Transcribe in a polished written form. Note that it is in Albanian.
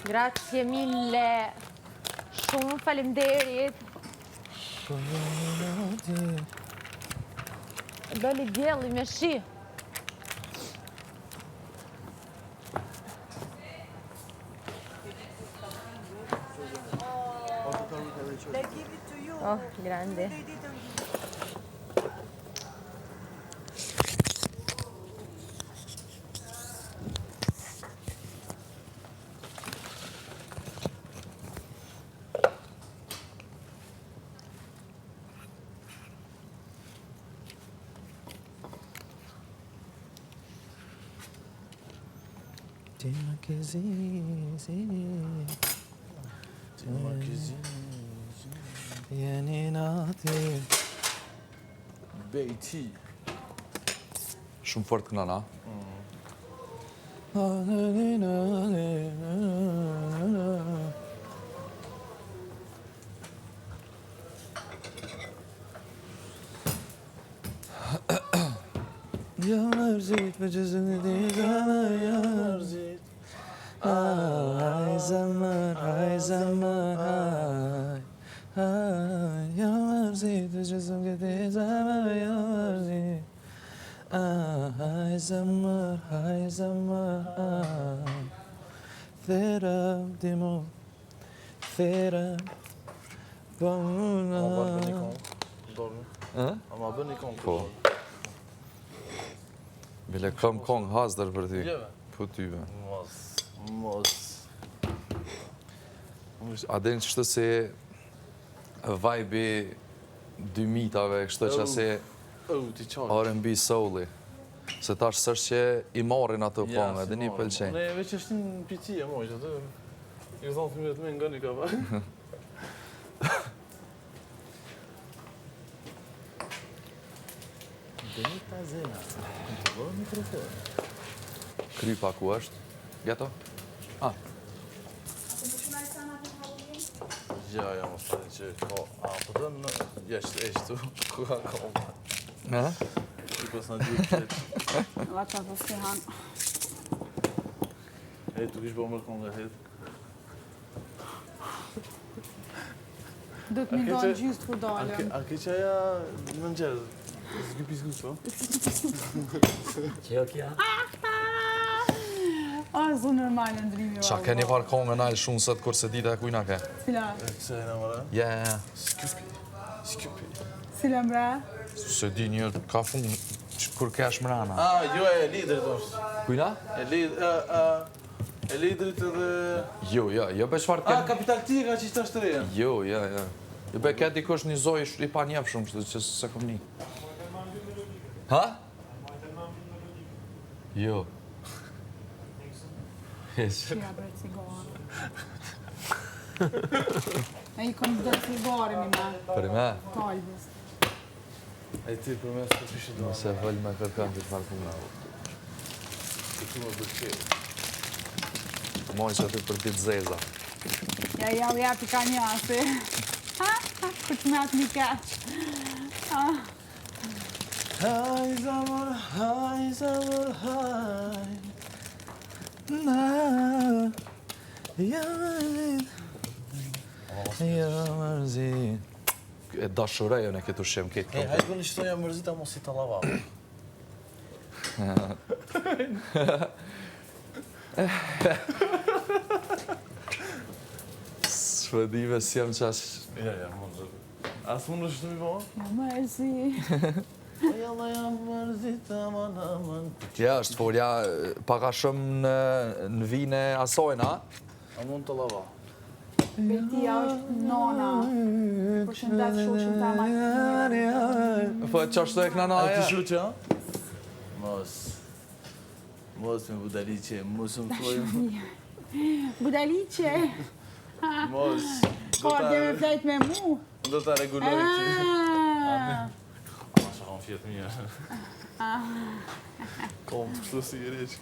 Grazie mille. Shumë faleminderit. Bëli djelli me shi. They give it to you. Oh, grande. They didn't give it. Bejti. Shumë fort këna, na? Yarzit ve cezini yarzit. Ay zaman, ay zaman, ay. Ay yarzit ve cezini zaman yarzit. Ay zaman, ay zaman, ay. Thera dimo, thera bana. Ama po. Bile kam kong hazdër për ty. Po tyve. Mos. A den kështu se vibe 2000-tave, kështu që se Ti qarë. R&B soul-i. Se tash sërsh që i marrin ato kong, edhe një pëlqenj. Ne veç është një pitia, moj, që të... I zonë fëmijët me nga një ka pa. Denita Zena, kontrollor mikrofon. Krypa ku është? Gjeto? Ah, Ja, mos të që ka... A, po të në... Jeshtë, eshtu. Ku ka koma. ne? Që pas në gjithë këtë. Vata po s'ke han. E, tu kish bo mërë konga hetë. Do të mi dojnë gjystë kur dalëm. A ke qaja në nxerë? Zgypi zgypo? A, zë normal në ndrimi. Qa keni varë kongën alë shumë sëtë kur se dita e kujna ke? Sila. Kësa e në mëra? Ja. Skupi. Sila mbra. Se di njërë ka funë kur kesh mrana. A, jo e liderit është. Kujna? E liderit edhe... Jo, jo be qëfar A, t'ken... kapital ti ka qishtë është të reja? Jo. Jo be ke dikush një zoj i pa njef shumë, që se kom një. Ha? Jo. Qia bre cigarë. E i kom dhe cigarën i me. Për i me? Talbës. E ti për mes të pishe do. Nëse vëll me kërkan të farë kuna. Të tu më bërke. Moj që aty për ditë zeza. Ja u jepi ka një asi. Kur të me atë një keq. Haj zamor, haj. Na, mërzit. E dashurejo në këtë ushqem këtë. E, hajtë bëni qëto ja mërzit, a mos i të lava. Shpëdive si jam qash... Ja, mund të... Asë mund është të mi po? Ja mërzi. Jalla jam mërzit, aman. Ja, është folja paka shumë në vine asojna. A mund të lava? Betia është nona. Përshëndet shoshën ta ma. Po e qashtu e këna A naja? ti shuqë, ja? Mos me budaliqe, mos më thojmë. Budaliqe. Mos. Ka dhe me flejt me mu. Do të regulori ti. Ma shakon fjetë mirë. Kom të shtu si i reqë.